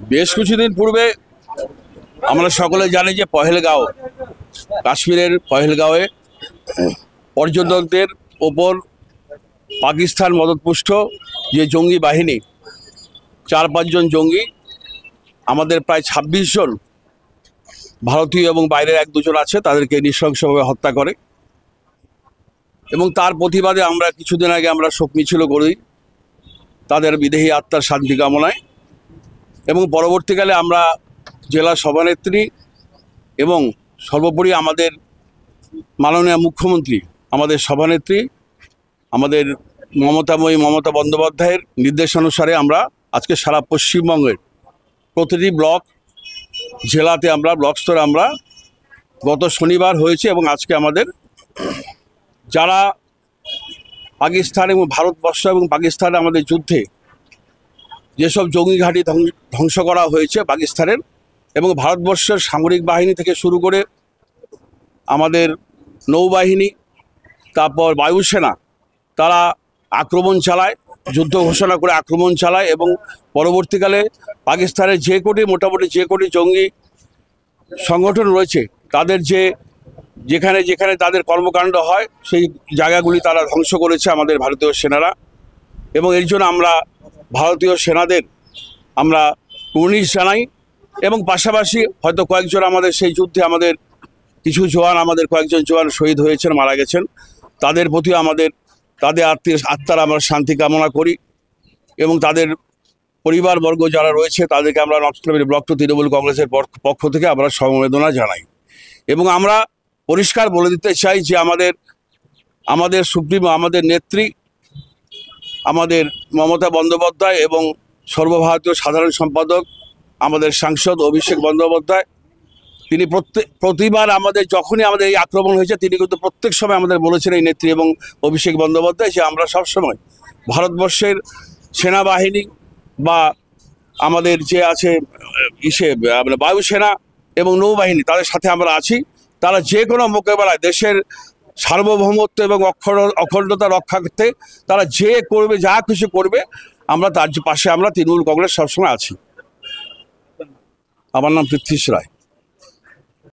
বেশ কিছুদিন পূর্বে আমরা সকলে জানি যে পহেলগাঁও, কাশ্মীরের পহেলগাঁওয়ে পর্যটকদের ওপর পাকিস্তান মদতপুষ্ট যে জঙ্গি বাহিনী 4-5 জন জঙ্গি আমাদের প্রায় 26 জন ভারতীয় এবং বাইরের 1-2 জন আছে তাদেরকে নৃশংসভাবে হত্যা করে। এবং তার প্রতিবাদে আমরা কিছুদিন আগে আমরা শোক মিছিল করি তাদের বিদেহী আত্মার শান্তি কামনায়। এবং পরবর্তীকালে আমরা জেলা সভানেত্রী এবং সর্বোপরি আমাদের মাননীয় মুখ্যমন্ত্রী, আমাদের সভানেত্রী, আমাদের মমতা বন্দ্যোপাধ্যায়ের নির্দেশানুসারে আমরা আজকে সারা পশ্চিমবঙ্গের প্রতিটি ব্লক জেলাতে আমরা ব্লক স্তরে আমরা গত শনিবার হয়েছে এবং আজকে আমাদের যারা পাকিস্তান এবং ভারতবর্ষ এবং পাকিস্তানে আমাদের যুদ্ধে যেসব জঙ্গি ঘাঁটি ধ্বংস করা হয়েছে পাকিস্তানের, এবং ভারতবর্ষের সামরিক বাহিনী থেকে শুরু করে আমাদের নৌবাহিনী, তারপর বায়ুসেনা, তারা আক্রমণ চালায়, যুদ্ধ ঘোষণা করে আক্রমণ চালায়। এবং পরবর্তীকালে পাকিস্তানের মোটামুটি যে কোটি জঙ্গি সংগঠন রয়েছে তাদের যেখানে যেখানে তাদের কর্মকাণ্ড হয় সেই জায়গাগুলি তারা ধ্বংস করেছে আমাদের ভারতীয় সেনারা। এবং এর জন্য আমরা ভারতীয় সেনাদের আমরা কুর্নিশ জানাই। এবং পাশাপাশি হয়তো কয়েকজন আমাদের সেই যুদ্ধে আমাদের কিছু জওয়ান, আমাদের কয়েকজন জওয়ান শহীদ হয়েছেন, মারা গেছেন, তাদের প্রতিও তাদের আত্মার আমরা শান্তি কামনা করি। এবং তাদের পরিবারবর্গ যারা রয়েছে তাদেরকে আমরা নকশালবাড়ি ব্লক তৃণমূল কংগ্রেসের পক্ষ থেকে আমরা সমবেদনা জানাই। এবং আমরা পরিষ্কার বলে দিতে চাই যে আমাদের সুপ্রিমো, আমাদের নেত্রী, আমাদের মমতা বন্দ্যোপাধ্যায় এবং সর্বভারতীয় সাধারণ সম্পাদক আমাদের সাংসদ অভিষেক বন্দ্যোপাধ্যায়, তিনি প্রতিবার যখনই আমাদের এই আক্রমণ হয়েছে তিনি কিন্তু প্রত্যেক সময় আমাদের বলেছেন, এই নেত্রী এবং অভিষেক বন্দ্যোপাধ্যায়, যে আমরা সবসময় ভারতবর্ষের সেনাবাহিনী বা আমাদের যে আছে বায়ুসেনা এবং নৌবাহিনী তাদের সাথে আমরা আছি। তারা যে কোনো মোকাবেলায় দেশের সার্বভৌমত্ব এবং অখণ্ডতা রক্ষা করতে তারা যা কিছু করবে আমরা তার পাশে আমরা তৃণমূল কংগ্রেস সবসময় আছি। আমার নাম পৃথ্বীশ রায়।